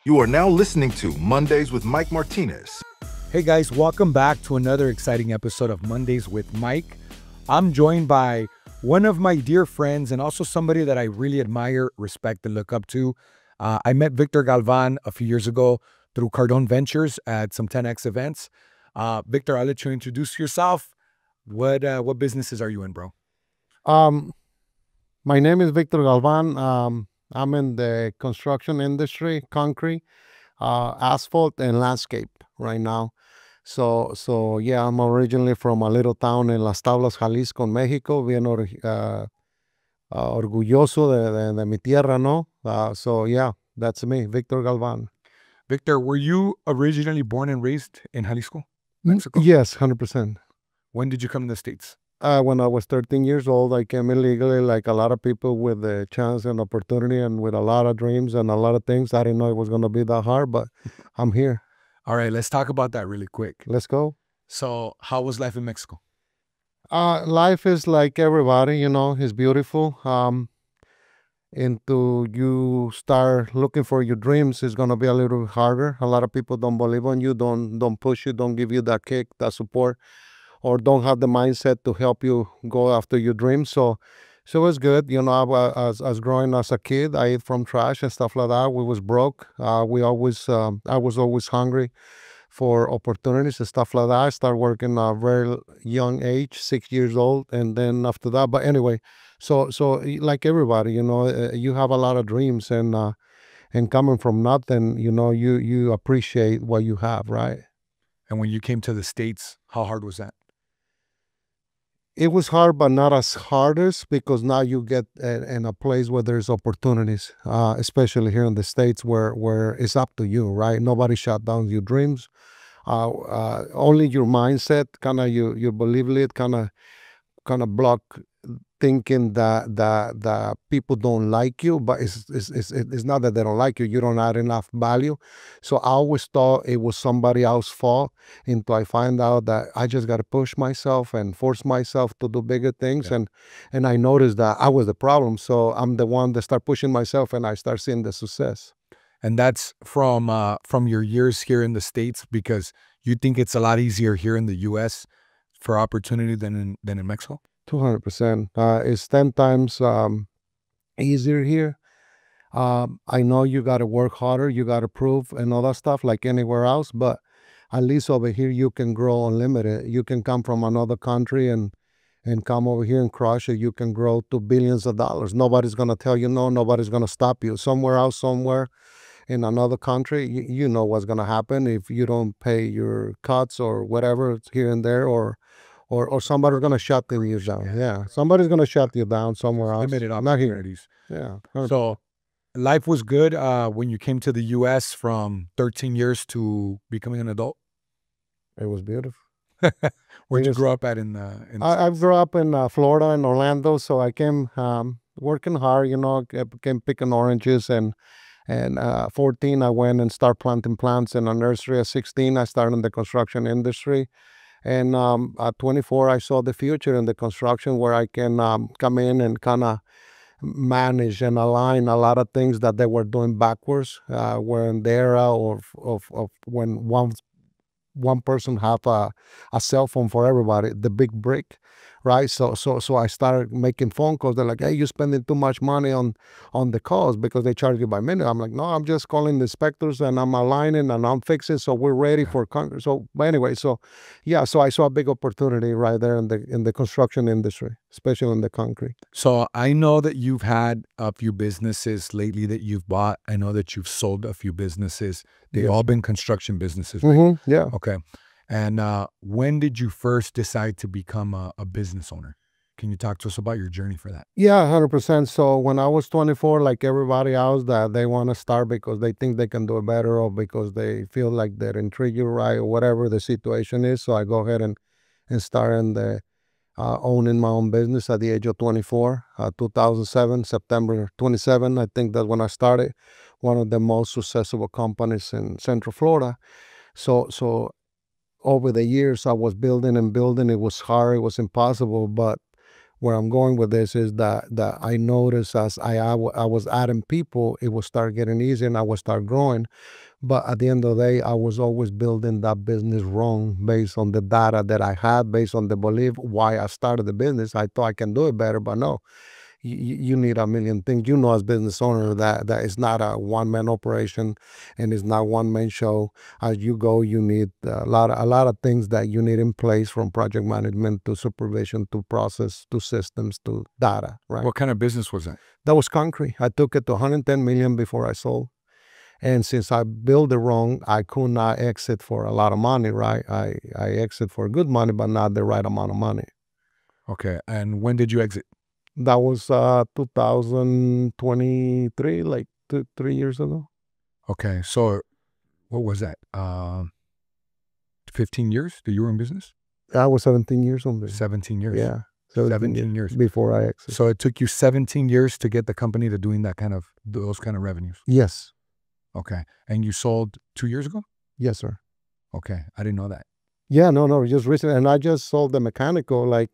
You are now listening to Mondays with Mike Martinez. Hey guys, welcome back to another exciting episode of Mondays with Mike. I'm joined by one of my dear friends and also somebody that I really admire, respect, and look up to. I met Victor Galvan a few years ago through Cardone Ventures at some 10X events. Victor, I'll let you introduce yourself. What businesses are you in, bro? Um, my name is Victor Galvan. I'm in the construction industry, concrete, asphalt, and landscape right now. So yeah, I'm originally from a little town in Las Tablas, Jalisco, Mexico. Bien orgulloso de mi tierra, ¿no? So yeah, that's me, Victor Galvan. Victor, were you originally born and raised in Jalisco, Mexico? Yes, 100%. When did you come to the States? When I was 13 years old, I came illegally, like a lot of people with the chance and opportunity and with a lot of dreams and a lot of things. I didn't know it was going to be that hard, but I'm here. All right, let's talk about that really quick. Let's go. So, how was life in Mexico? Life is like everybody, it's beautiful. Into you start looking for your dreams, it's going to be a little harder. A lot of people don't believe on you, don't push you, don't give you that kick, that support, or don't have the mindset to help you go after your dreams. So it's good. As growing as a kid, I ate from trash and stuff like that. We was broke. I was always hungry for opportunities and stuff like that. I started working at a very young age, 6 years old. And then after that, but anyway, so like everybody, you have a lot of dreams and coming from nothing, you appreciate what you have, right? And when you came to the States, how hard was that? It was hard, but not as hard as, because now you get in a place where there's opportunities, especially here in the States where it's up to you, right? Nobody shut down your dreams. Only your mindset, kind of you believe it, kind of block thinking that people don't like you, but it's not that they don't like you. You don't add enough value. So I always thought it was somebody else's fault until I find out that I just got to push myself and force myself to do bigger things. Yeah. And I noticed that I was the problem. So I'm the one that start pushing myself and I start seeing the success. And that's from your years here in the States, because you think it's a lot easier here in the U.S. for opportunity than in Mexico? 200%. It's 10 times easier here. I know you got to work harder, you got to prove and all that stuff like anywhere else, but at least over here you can grow unlimited. You can come from another country and come over here and crush it. You can grow to billions of dollars. Nobody's going to tell you no. Nobody's going to stop you. Somewhere else, somewhere in another country, you know what's going to happen if you don't pay your cuts or whatever here and there, or somebody's going to shut you down. Yeah, somebody's going to shut you down somewhere else. Limited Not here. opportunities. Yeah. So life was good when you came to the U.S. from 13 years to becoming an adult? It was beautiful. Where'd you grow up at I grew up in Florida, in Orlando, so I came working hard, came picking oranges, and 14 I went and started planting plants in a nursery. At 16 I started in the construction industry. And at 24, I saw the future in the construction where I can come in and kind of manage and align a lot of things that they were doing backwards. Where in the era of when one person have a cell phone for everybody, the big brick, right? So I started making phone calls. They're like, hey, you're spending too much money on the calls because they charge you by minute. I'm like, no, I'm just calling the inspectors and I'm aligning and I'm fixing, so we're ready for so. But anyway, so yeah, so I saw a big opportunity right there in the construction industry, especially in the concrete. So I know that you've had a few businesses lately that you've bought. I know that you've sold a few businesses. They've all been construction businesses, right? Mm-hmm, yeah. Okay. And when did you first decide to become a business owner? Can you talk to us about your journey for that? Yeah, 100%. So when I was 24, like everybody else, that they want to start because they think they can do it better or because they feel like they're intrigued, right, or whatever the situation is. So I go ahead and start in the owning my own business at the age of 24, 2007, September 27. I think that's when I started one of the most successful companies in Central Florida. So over the years, I was building and building. It was hard. It was impossible. But where I'm going with this is that I noticed as I was adding people, it would start getting easier and I would start growing. But at the end of the day, I was always building that business wrong based on the data that I had, based on the belief why I started the business. I thought I can do it better, but no, you need a million things. You know, as business owner, that it's not a one man operation, and it's not one man show. As you go, you need a lot of things that you need in place, from project management to supervision to process to systems to data. Right. What kind of business was that? That was concrete. I took it to 110 million before I sold. And since I built it wrong, I could not exit for a lot of money, right? I exit for good money, but not the right amount of money. Okay. And when did you exit? That was 2023, like 3 years ago. Okay. So what was that? 15 years that you were in business? I was 17 years on this. 17 years. Yeah. 17 years. Before I exited. So it took you 17 years to get the company to doing those kind of revenues. Yes. Okay. And you sold 2 years ago? Yes, sir. Okay. I didn't know that. Yeah, no, just recently. And I just sold the mechanical like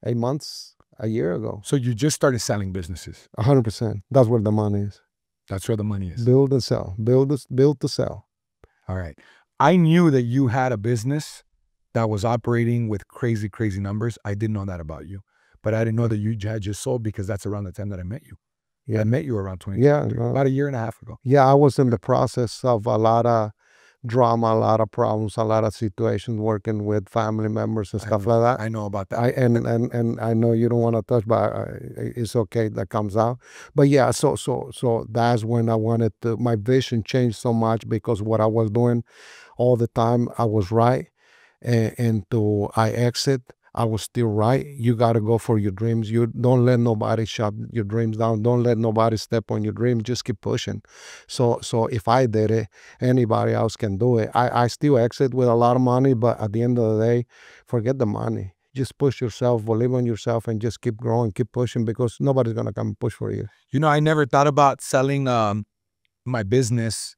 8 months, a year ago. So you just started selling businesses. 100%. That's where the money is. That's where the money is. Build and sell. Build to sell. All right. I knew that you had a business that was operating with crazy, crazy numbers. I didn't know that about you. But I didn't know that you had just sold, because that's around the time that I met you. Yeah. I met you around 20. Yeah. About a year and a half ago. Yeah, I was in the process of a lot of drama, a lot of problems, a lot of situations working with family members and stuff like that. I know about that. And I know you don't want to touch, but it's okay, that comes out. But yeah, so that's when I wanted to. My vision changed so much, because what I was doing all the time, I was right, and I exit, I was still right. You got to go for your dreams. You don't let nobody shut your dreams down. Don't let nobody step on your dreams. Just keep pushing. So if I did it, anybody else can do it. I still exit with a lot of money, but at the end of the day, forget the money. Just push yourself, believe in yourself, and just keep growing, keep pushing, because nobody's going to come and push for you. You know, I never thought about selling my business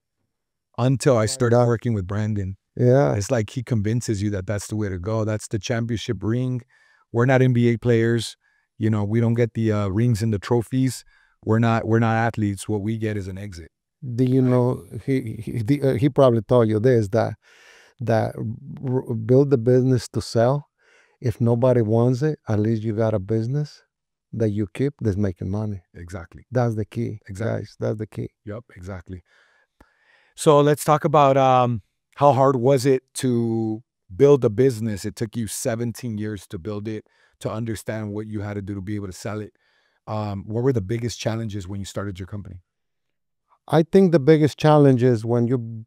until I started working with Brandon. Yeah. It's like he convinces you that that's the way to go. That's the championship ring. We're not NBA players. You know, we don't get the rings and the trophies. We're not athletes. What we get is an exit. Do you know, he probably told you this, that build the business to sell. If nobody wants it, at least you got a business that you keep that's making money. Exactly. That's the key. Exactly. Guys, that's the key. Yep, exactly. So let's talk about how hard was it to build a business? It took you 17 years to build it, to understand what you had to do to be able to sell it. What were the biggest challenges when you started your company? I think the biggest challenge is when you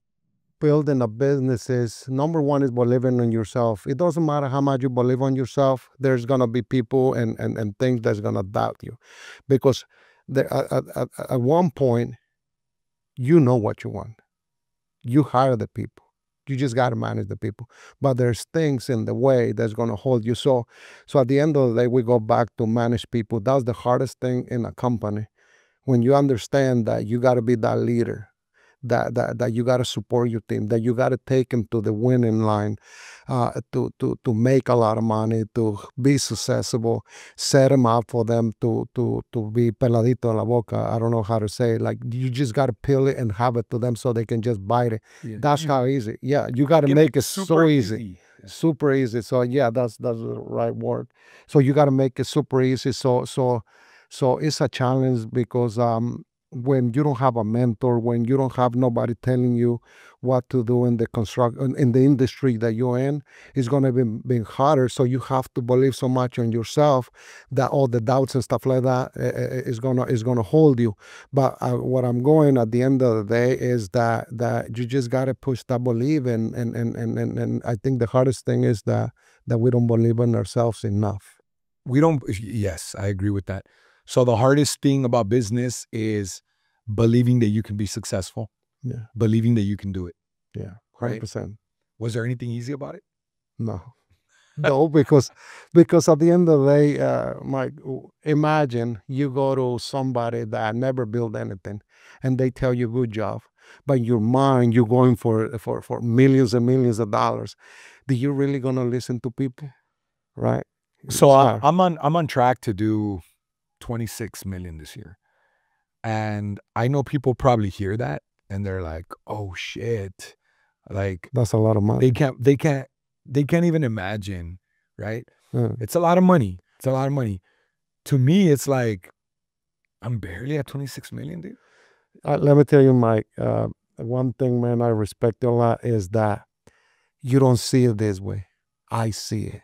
building a business is, number one is believing in yourself. It doesn't matter how much you believe on yourself. There's gonna be people and things that's gonna doubt you, because at one point, you know what you want. You hire the people. You just got to manage the people. But there's things in the way that's going to hold you. So at the end of the day, we go back to manage people. That's the hardest thing in a company. When you understand that you got to be that leader, that you got to support your team, that you got to take them to the winning line, to make a lot of money, to be successful, set them up for them to be peladito en la boca. I don't know how to say it. Like, you just got to peel it and have it to them so they can just bite it. Yeah. That's how easy. Yeah, you got to make it so easy. Yeah. Super easy. So yeah, that's the right word. So you got to make it super easy. So it's a challenge, because when you don't have a mentor, when you don't have nobody telling you what to do in the industry that you're in, it's going to be harder. So you have to believe so much on yourself that all the doubts and stuff like that is gonna hold you. But what I'm going at the end of the day is that you just got to push that belief, and I think the hardest thing is that we don't believe in ourselves enough. We don't. Yes, I agree with that. So the hardest thing about business is believing that you can be successful. Yeah. Believing that you can do it. Yeah. 100%. Right? Was there anything easy about it? No. No, because at the end of the day, Mike, imagine you go to somebody that never built anything, and they tell you good job, but in your mind you're going for millions and millions of dollars. Do you really gonna listen to people, right? So It's hard. I'm on track to do 26 million this year. And I know people probably hear that and they're like, "Oh shit." Like That's a lot of money. they can't even imagine, right? Yeah. It's a lot of money. It's a lot of money. To me, it's like I'm barely at 26 million, dude. Let me tell you, Mike, one thing, man, I respect a lot is that you don't see it this way. I see it.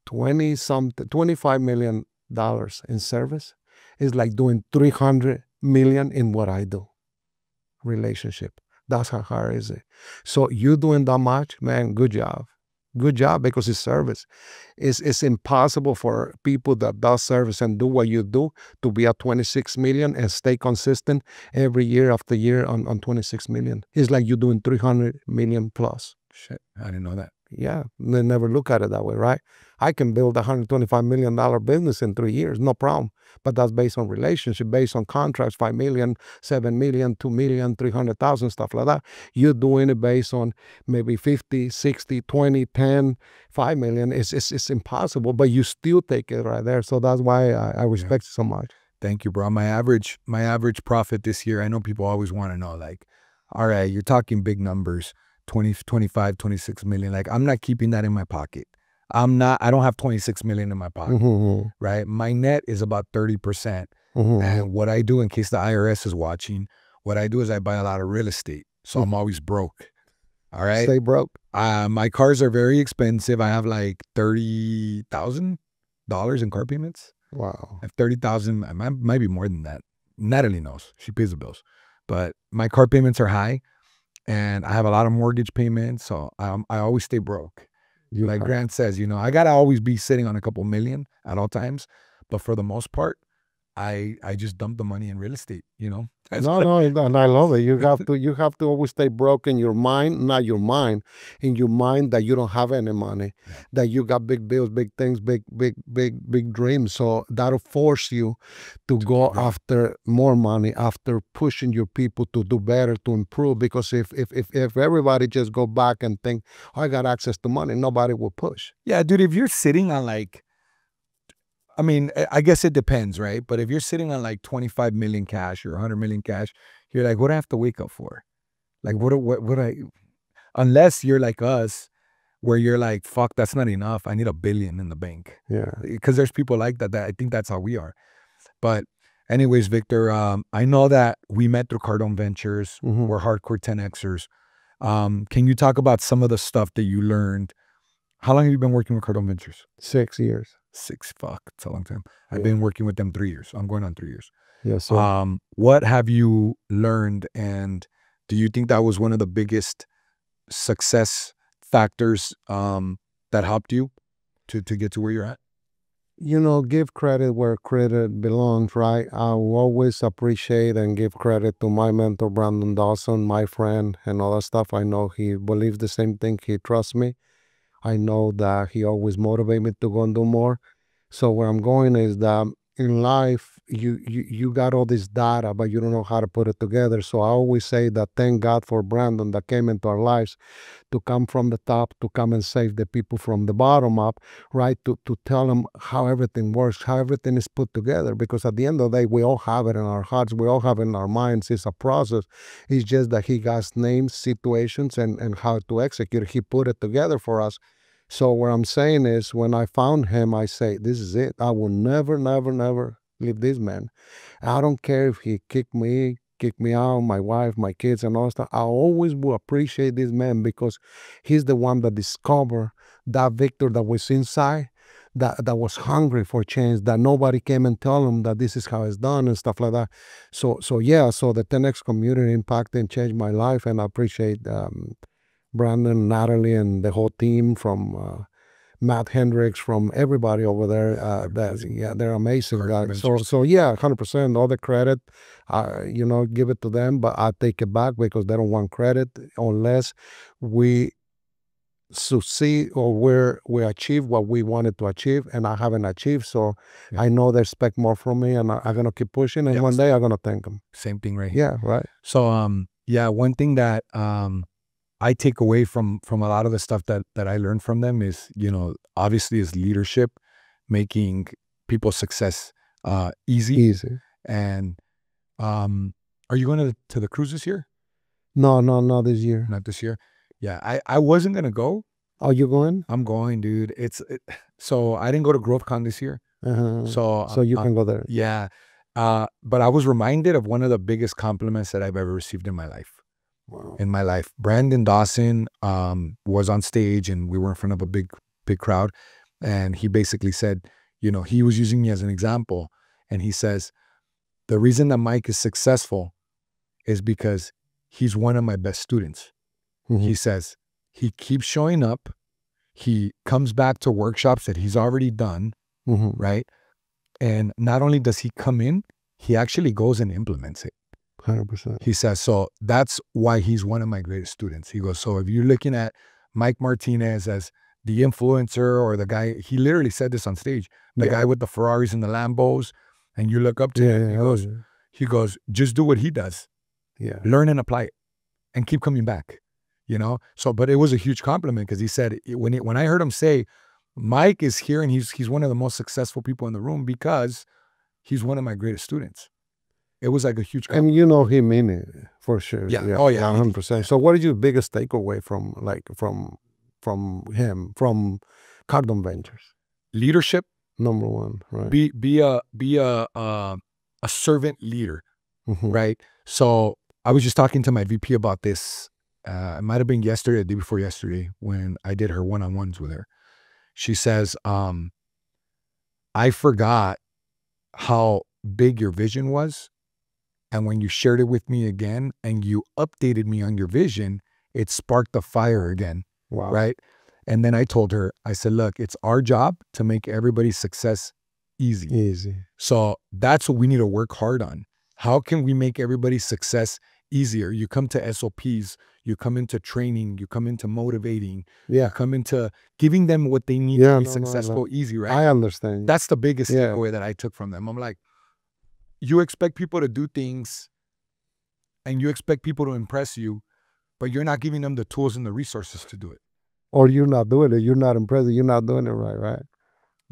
20 something, $25 million in service is like doing 300 million in what I do. Relationship. That's how hard is it. So you doing that much, man, good job. Good job, because it's service. It's impossible for people that does service and do what you do to be at 26 million and stay consistent every year after year on 26 million. It's like you're doing 300 million plus. Shit, I didn't know that. Yeah, they never look at it that way, right? I can build a $125 million business in 3 years, no problem. But that's based on relationship, based on contracts, 5 million, 7 million, 2 million, 300,000, stuff like that. You're doing it based on maybe 50, 60, 20, 10, 5 million. It's impossible, but you still take it right there. So that's why I respect you so much. Thank you, bro. My average profit this year, I know people always want to know, like, all right, you're talking big numbers, 20, 25, 26 million. Like, I'm not keeping that in my pocket. I don't have 26 million in my pocket, right? My net is about 30%. And what I do, in case the IRS is watching, what I do is I buy a lot of real estate. So I'm always broke. All right. Stay broke. My cars are very expensive. I have like $30,000 in car payments. Wow. I have 30,000. I might be more than that. Natalie knows. She pays the bills. But my car payments are high, and I have a lot of mortgage payments. So I always stay broke. Like Grant says, you know, I gotta always be sitting on a couple million at all times. But for the most part, I just dump the money in real estate, you know. No, and I love it. You have to always stay broke in your mind, not your mind, in your mind that you don't have any money, that you got big bills, big things, big dreams. So that'll force you to go after more money, after pushing your people to do better, to improve. Because if everybody just go back and think, oh, I got access to money, nobody will push. Yeah, dude, if you're sitting on like, I mean, I guess it depends, right? But if you're sitting on like 25 million cash or 100 million cash, you're like, what do I have to wake up for? Like, unless you're like us, where you're like, fuck, that's not enough. I need $1 billion in the bank. Yeah. Because there's people like that, I think that's how we are. But anyways, Victor, I know that we met through Cardone Ventures. We're hardcore 10Xers. Can you talk about some of the stuff that you learned? How long have you been working with Cardone Ventures? 6 years. Fuck, it's a long time. I've been working with them 3 years. I'm going on 3 years. Yes, sir. What have you learned, and do you think that was one of the biggest success factors that helped you to get to where you're at? You know, give credit where credit belongs, right? I will always appreciate and give credit to my mentor, Brandon Dawson, my friend, and all that stuff. I know he believes the same thing. He trusts me. I know that he always motivates me to go and do more. So where I'm going is that in life, you got all this data, but you don't know how to put it together. So I always say that thank God for Brandon that came into our lives to come from the top, to come and save the people from the bottom up, right? To tell them how everything works, how everything is put together. Because at the end of the day, we all have it in our hearts, we all have it in our minds. It's a process. It's just that he got names, situations, and how to execute. He put it together for us. So what I'm saying is, when I found him, I say, this is it. I will never, never, never leave this man. I don't care if he kicked me out, my wife, my kids, and all that stuff. I always will appreciate this man, because he's the one that discovered that Victor that was inside, that was hungry for change, that nobody came and told him that this is how it's done and stuff like that. So the 10X community impacted and changed my life, and I appreciate Brandon, Natalie, and the whole team, from Matt Hendricks, from everybody over there. They're amazing guys. So yeah, 100%. All the credit, give it to them, but I take it back, because they don't want credit unless we succeed or we achieve what we wanted to achieve, and I haven't achieved. So I know they expect more from me, and I'm gonna keep pushing, and one day I'm gonna thank them. Same thing right here. Yeah, right. So one thing that I take away from a lot of the stuff that I learned from them is, obviously is leadership, making people's success easy. Easy. And are you going to the cruise this year? No, this year. Not this year. Yeah, I wasn't gonna go. Are you going? I'm going, dude. So I didn't go to GrowthCon this year. So you can go there. Yeah. But I was reminded of one of the biggest compliments that I've ever received in my life. Wow. In my life, Brandon Dawson was on stage, and we were in front of a big crowd, and he basically said, he was using me as an example, and he says, the reason that Mike is successful is because he's one of my best students. Mm-hmm. He says he keeps showing up. He comes back to workshops that he's already done, Mm-hmm. right? And not only does he come in, he actually goes and implements it. 100%. He says, so that's why he's one of my greatest students. He goes, so if you're looking at Mike Martinez as the influencer or the guy, he literally said this on stage, the guy with the Ferraris and the Lambos, and you look up to him, he goes, just do what he does. Yeah. Learn and apply it and keep coming back, So, but it was a huge compliment because he said, when I heard him say, Mike is here and he's one of the most successful people in the room because he's one of my greatest students. It was like a huge compliment. And he mean it for sure. Yeah. Oh yeah. 100%. So what is your biggest takeaway from him, from Cardon Ventures? Leadership. Number one, right? Be a servant leader, Mm-hmm. right? So I was just talking to my VP about this. It might have been yesterday, or the day before yesterday, when I did her one-on-ones with her. She says, I forgot how big your vision was. And when you shared it with me again and you updated me on your vision, it sparked the fire again. Wow. Right? And then I told her, I said, look, it's our job to make everybody's success easy. Easy. So that's what we need to work hard on. How can we make everybody's success easier? You come to SOPs, you come into training, you come into motivating, you come into giving them what they need to be successful, easy, right? I understand. That's the biggest takeaway that I took from them. I'm like, you expect people to do things and you expect people to impress you, but you're not giving them the tools and the resources to do it. Or you're not doing it. You're not impressed. You're not doing it right?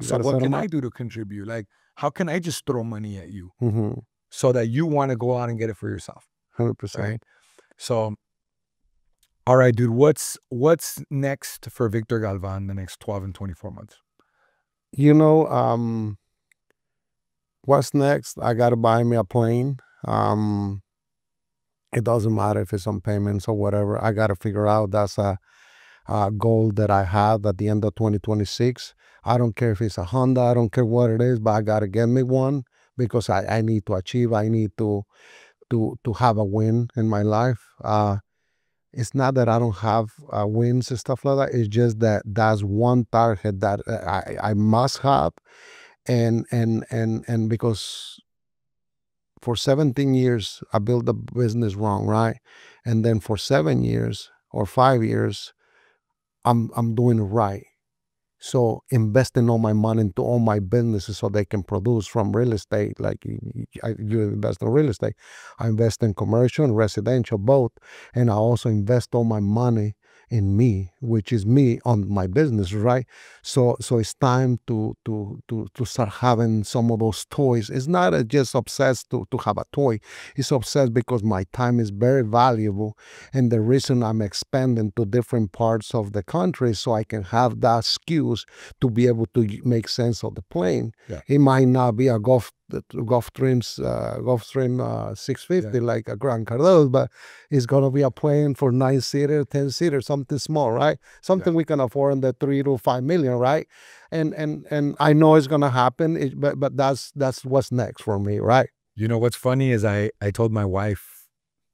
So what can I do to contribute? Like, how can I just throw money at you Mm-hmm. so that you want to go out and get it for yourself? 100%. Right? So, all right, dude, what's next for Victor Galvan the next 12 and 24 months? What's next? I got to buy me a plane. It doesn't matter if it's on payments or whatever. I got to figure out that's a goal that I have at the end of 2026. I don't care if it's a Honda. I don't care what it is, but I got to get me one because I need to achieve. I need to have a win in my life. It's not that I don't have wins and stuff like that. It's just that that's one target that I must have. And because for 17 years, I built the business wrong, right? And then for 7 years or 5 years, I'm doing it right. So investing all my money into all my businesses so they can produce from real estate. Like you invest in real estate. I invest in commercial and residential, both. And I also invest all my money in me, which is me on my business, right? So it's time to start having some of those toys. It's not just obsessed to have a toy. It's obsessed because my time is very valuable, and the reason I'm expanding to different parts of the country so I can have that skills to be able to make sense of the plane. Yeah. It might not be a Gulfstream 650 like a Grand Cardos, but it's gonna be a plane for 9-seater, 10-seater, something small, right? Something we can afford in the 3 to 5 million, right? And I know it's gonna happen, but that's what's next for me, right? You know what's funny is I told my wife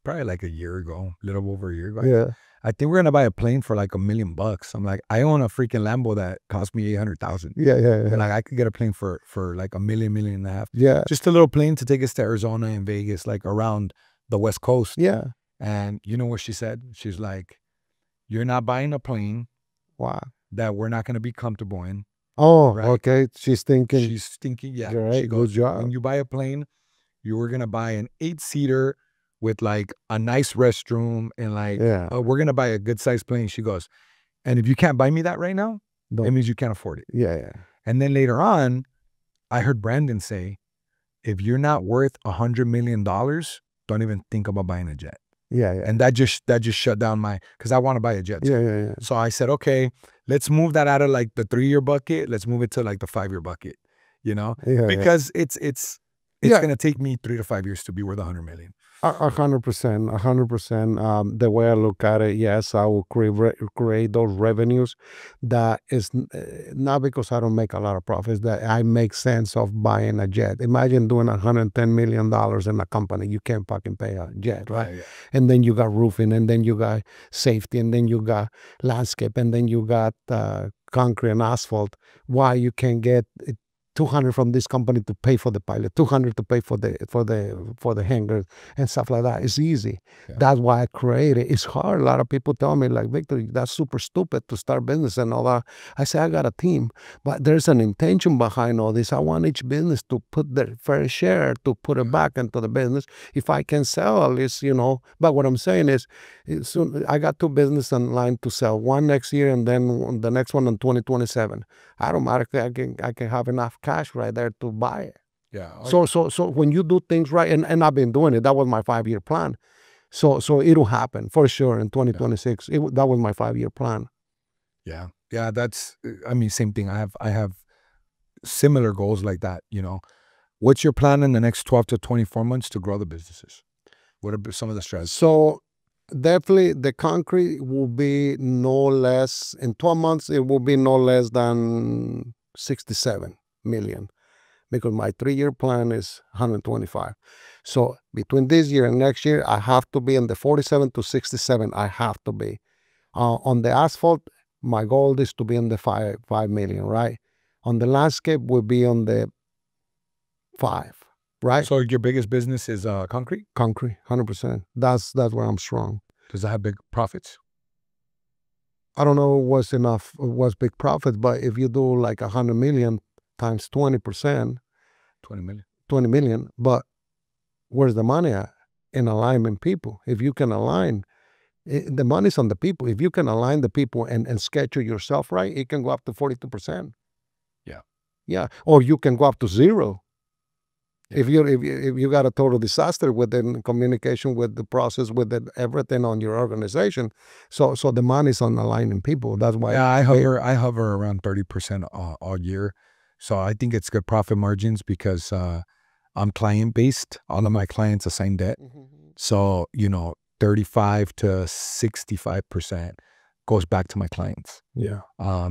probably like a year ago, a little over a year ago. Yeah. I think we're gonna buy a plane for like $1 million. I'm like, I own a freaking Lambo that cost me $800,000. Yeah. And like I could get a plane for like $1 million, $1.5 million. Yeah. Just a little plane to take us to Arizona and Vegas, like around the West Coast. Yeah. And you know what she said? She's like, you're not buying a plane that we're not gonna be comfortable in. Oh, right? okay. She's thinking, yeah. Great, She goes, good job. when you buy a plane, you were gonna buy an 8-seater with like a nice restroom and like, Yeah. oh, we're gonna buy a good sized plane. She goes, and if you can't buy me that right now, it means you can't afford it. Yeah. And then later on, I heard Brandon say, if you're not worth $100 million, don't even think about buying a jet. Yeah. And that just shut down my, because I want to buy a jet. Yeah. So I said, okay, let's move that out of like the 3-year bucket. Let's move it to like the 5-year bucket, because it's gonna take me 3 to 5 years to be worth 100 million. 100%, 100%. The way I look at it, yes, I will create those revenues. That is not because I don't make a lot of profits, that I make sense of buying a jet. Imagine doing $110 million in a company. You can't fucking pay a jet, right? Yeah. And then you got roofing, and then you got safety, and then you got landscape, and then you got concrete and asphalt. Why you can get 200 from this company to pay for the pilot, 200 to pay for the hangar and stuff like that. It's easy. Yeah. That's why I created. It's hard. A lot of people tell me like, Victor, that's super stupid to start business and all that. I say I got a team, but there's an intention behind all this. I want each business to put their fair share, to put it back into the business. If I can sell, at least, But what I'm saying is, soon I got 2 business in line to sell. One next year, and then the next one in 2027. Automatically, I can have enough cash right there to buy it. Yeah. So when you do things right, and I've been doing it, that was my 5-year plan. So it'll happen for sure in 2026. That was my 5-year plan. Yeah. That's, same thing. I have similar goals like that. What's your plan in the next 12 to 24 months to grow the businesses? What are some of the strategies? So definitely the concrete will be no less, in 12 months, it will be no less than 67 million, because my 3-year plan is 125. So between this year and next year, I have to be in the 47 to 67. I have to be. On the asphalt, my goal is to be in the 5 million, right? On the landscape, we'll be on the 5, right? So your biggest business is concrete? Concrete, 100%. That's where I'm strong. Does that have big profits? I don't know what's big profits, but if you do like 100 million times 20%, 20 million. 20 million, but where's the money at? In alignment people. If you can align, the money's on the people. If you can align the people and schedule yourself right, it can go up to 42%. Yeah. Yeah. Or you can go up to 0. If you got a total disaster with the communication, with the process, with everything on your organization, so the money's on aligning people. That's why. Yeah, I hover around 30% all year, so I think it's good profit margins because I'm client based. All of my clients assign debt, so 35 to 65% goes back to my clients. Yeah.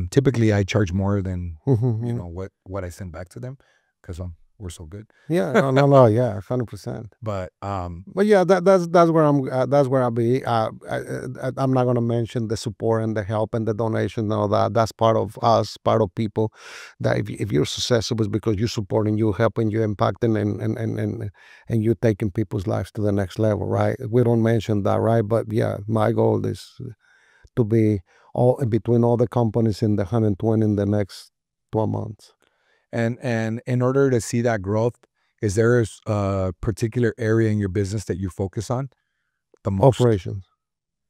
Typically, I charge more than what I send back to them because we're so good. Yeah, no, yeah, 100%. But yeah, that's where I'll be. I'm not gonna mention the support and the help and the donation and all that. That's part of us, part of people. That if you're successful, it's because you're supporting, you helping, you impacting, and you taking people's lives to the next level, right? We don't mention that, right? But yeah, my goal is to be all between all the companies in the 120 in the next 12 months. And in order to see that growth, is there a particular area in your business that you focus on the most?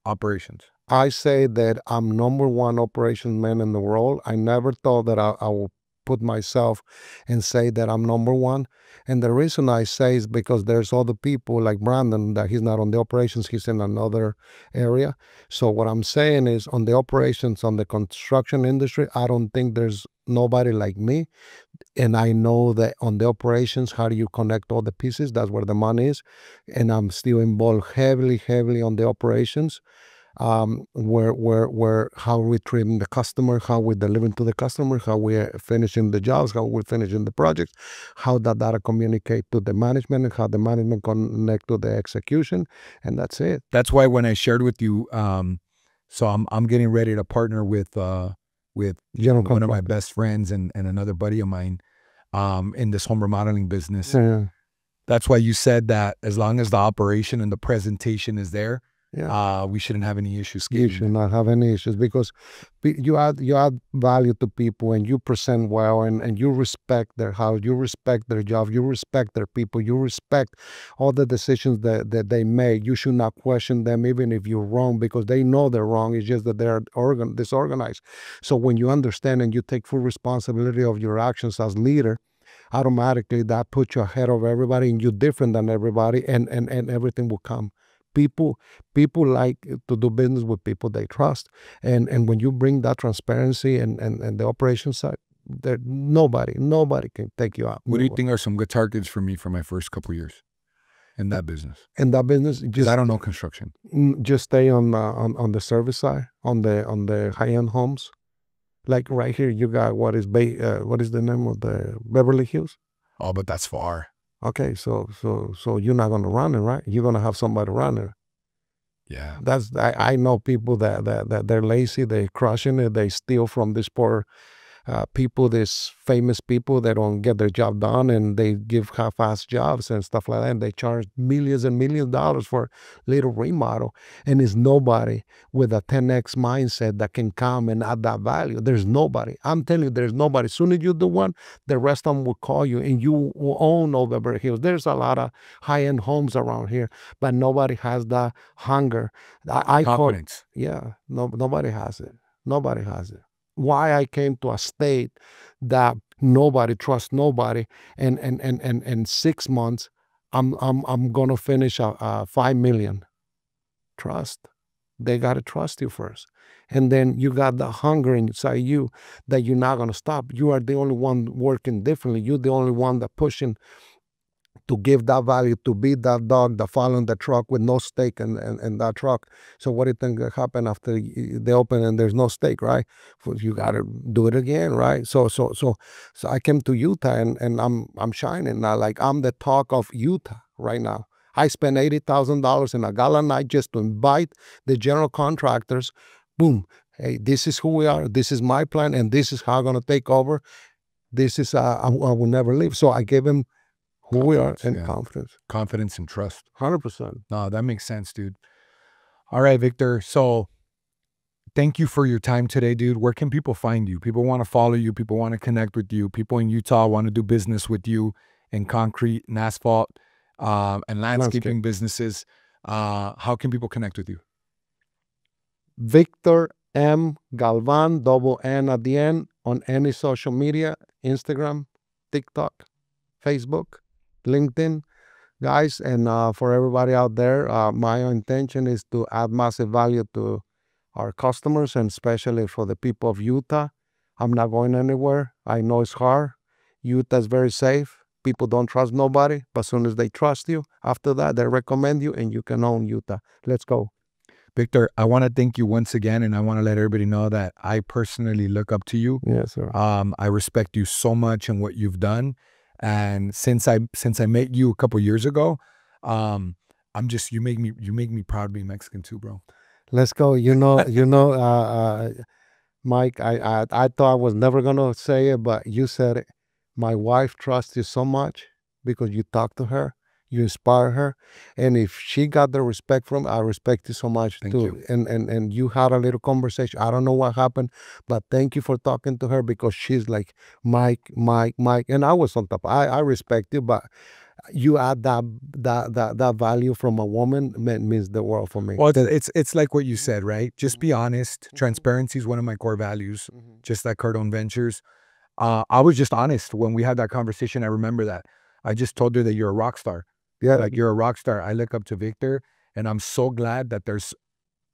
Operations. I say that I'm number 1 operations man in the world. I never thought that I will put myself and say that I'm number 1. And the reason I say is because there's other people like Brandon that he's not on the operations, he's in another area. So what I'm saying is on the operations, on the construction industry, I don't think there's nobody like me. And I know that on the operations, how do you connect all the pieces? That's where the money is. And I'm still involved heavily on the operations. Where how we treating the customer, how we delivering to the customer, how we're finishing the jobs, how we're finishing the projects, how that data communicate to the management, and how the management connect to the execution, and that's it. That's why when I shared with you, so I'm getting ready to partner with one of my best friends and another buddy of mine, in this home remodeling business. Yeah. That's why you said that as long as the operation and the presentation is there, Yeah. we shouldn't have any issues You getting should not have any issues because you add value to people and you present well and you respect their house, you respect their job, you respect their people, you respect all the decisions that they make. You should not question them even if you're wrong because they know they're wrong. It's just that they're disorganized. So when you understand and you take full responsibility of your actions as leader, automatically that puts you ahead of everybody and you're different than everybody and everything will come. People like to do business with people they trust, and when you bring that transparency and the operation side, there nobody can take you out. What do you think are some good targets for me for my first couple years in that business? In that business, Because I don't know construction. just stay on the service side, on the high end homes. Like right here, you got what is the name of the Beverly Hills? Oh, but that's far. Okay, so you're not gonna run it, right? You're gonna have somebody run it. Yeah. I know people that they're lazy, they crushing it, they steal from these poor people, these famous people that don't get their job done, and they give half-ass jobs and stuff like that. And they charge millions and millions of dollars for little remodel, and it's nobody with a 10x mindset that can come and add that value. There's nobody. I'm telling you, there's nobody. As soon as you do one, the rest of them will call you, and you will own all Beverly Hills. There's a lot of high-end homes around here, but nobody has that hunger. I call, Confidence. yeah, nobody has it. Nobody has it. Why I came to a state that nobody trusts nobody, and in 6 months, I'm gonna finish a 5 million. Trust. They gotta trust you first, and then you got the hunger inside you that you're not gonna stop. You are the only one working differently. You're the only one that pushing to give that value, to be that dog that following the truck with no steak in that truck. So what do you think happen after they open and there's no steak, right? You got to do it again, right? So I came to Utah and I'm shining now. Like I'm the talk of Utah right now. I spent $80,000 in a gala night just to invite the general contractors. Boom. Hey, this is who we are. This is my plan, and this is how I'm gonna take over. This is I will never leave. So I gave him who we are and yeah. confidence. Confidence and trust. 100%. No, that makes sense, dude. All right, Victor. So thank you for your time today, dude. Where can people find you? People want to follow you. People want to connect with you. People in Utah want to do business with you in concrete and asphalt and landscaping businesses. How can people connect with you? Victor M. Galvan, double N at the end, on any social media, Instagram, TikTok, Facebook, LinkedIn. Guys, and for everybody out there, my intention is to add massive value to our customers and especially for the people of Utah. I'm not going anywhere. I know it's hard. Utah is very safe. People don't trust nobody, but as soon as they trust you, after that, they recommend you and you can own Utah. Let's go. Victor, I want to thank you once again, and I want to let everybody know that I personally look up to you. Yes, sir. I respect you so much and what you've done. And since I met you a couple years ago, I'm just you make me proud to be Mexican too, bro. Let's go. Mike, I thought I was never gonna say it, but you said it. My wife trusts you so much because you talk to her, you inspire her, and if she got the respect from, I respect you so much Thank too. you. And you had a little conversation. I don't know what happened, but thank you for talking to her because she's like Mike, and I was on top. I respect you, but you add that value from a woman means the world for me. Well, it's like what you said, right? Just be honest. Transparency is one of my core values, just like Cardone Ventures. I was just honest when we had that conversation. I remember that. I just told her that you're a rock star. Yeah, Like you're a rock star. I look up to Victor, and I'm so glad that there's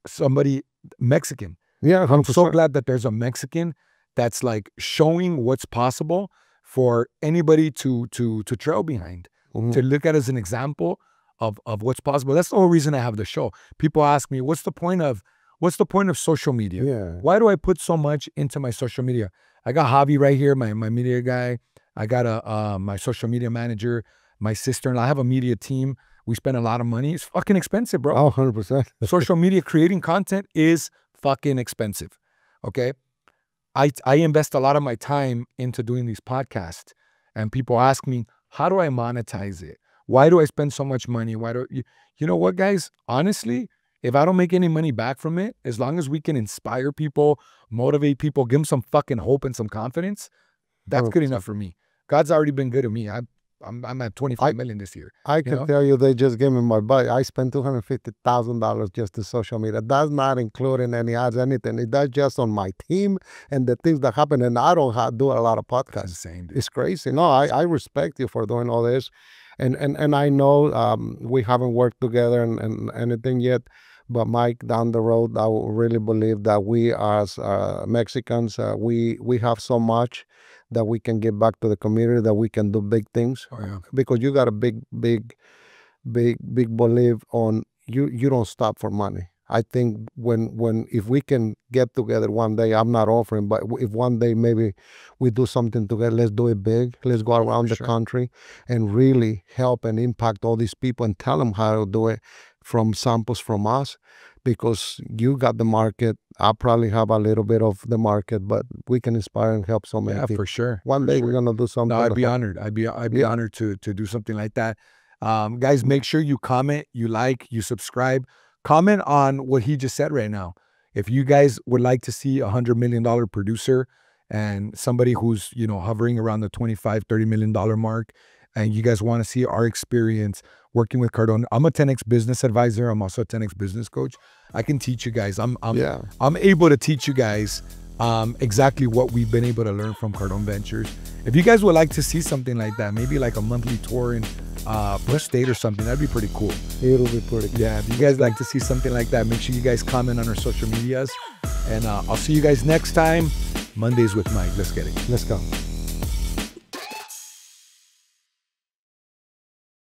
somebody Mexican. yeah, I'm so 100%. glad that there's a Mexican that's like showing what's possible for anybody to trail behind, to look at as an example of what's possible. That's the whole reason I have the show. People ask me, what's the point of social media? Yeah. Why do I put so much into my social media? I got Javi right here, my media guy. I got my social media manager, my sister-in-law. I have a media team. We spend a lot of money. It's fucking expensive, bro. Oh, 100%. Social media, creating content is fucking expensive. Okay. I invest a lot of my time into doing these podcasts, and people ask me, how do I monetize it? Why do I spend so much money? Why do you know what, guys? Honestly, If I don't make any money back from it, as long as we can inspire people, motivate people, give them some fucking hope and some confidence, that's good enough for me. God's already been good to me. I'm at 25 million this year. I can tell you, they just gave me my budget. I spent $250,000 just to social media. That's not including any ads, anything. That's just on my team and the things that happen. And I don't do a lot of podcasts. That's insane, dude. It's crazy. No, I respect you for doing all this. And I know we haven't worked together and anything yet. But Mike, down the road, I really believe that we as Mexicans, we have so much that we can give back to the community, that we can do big things. Oh, yeah. Because you got a big belief on you don't stop for money. I think if we can get together one day, I'm not offering, but if one day maybe we do something together, let's do it big. Let's go around the country and really help and impact all these people and tell them how to do it from samples from us, because you got the market. I probably have a little bit of the market, but we can inspire and help so many people. For sure. One day we're gonna do something. No, I'd be honored. I'd be honored to do something like that. Guys, make sure you comment, you like, you subscribe. Comment on what he just said right now. If you guys would like to see $100 million producer and somebody who's, hovering around the $25-30 million mark, and you guys want to see our experience working with Cardone, I'm a 10X business advisor. I'm also a 10X business coach. I can teach you guys. I'm able to teach you guys exactly what we've been able to learn from Cardone Ventures. If you guys would like to see something like that, maybe like a monthly tour in Bush State or something, that'd be pretty cool. It'll be pretty cool. Yeah, if you guys like to see something like that, make sure you guys comment on our social medias. And I'll see you guys next time. Mondays with Mike. Let's get it. Let's go.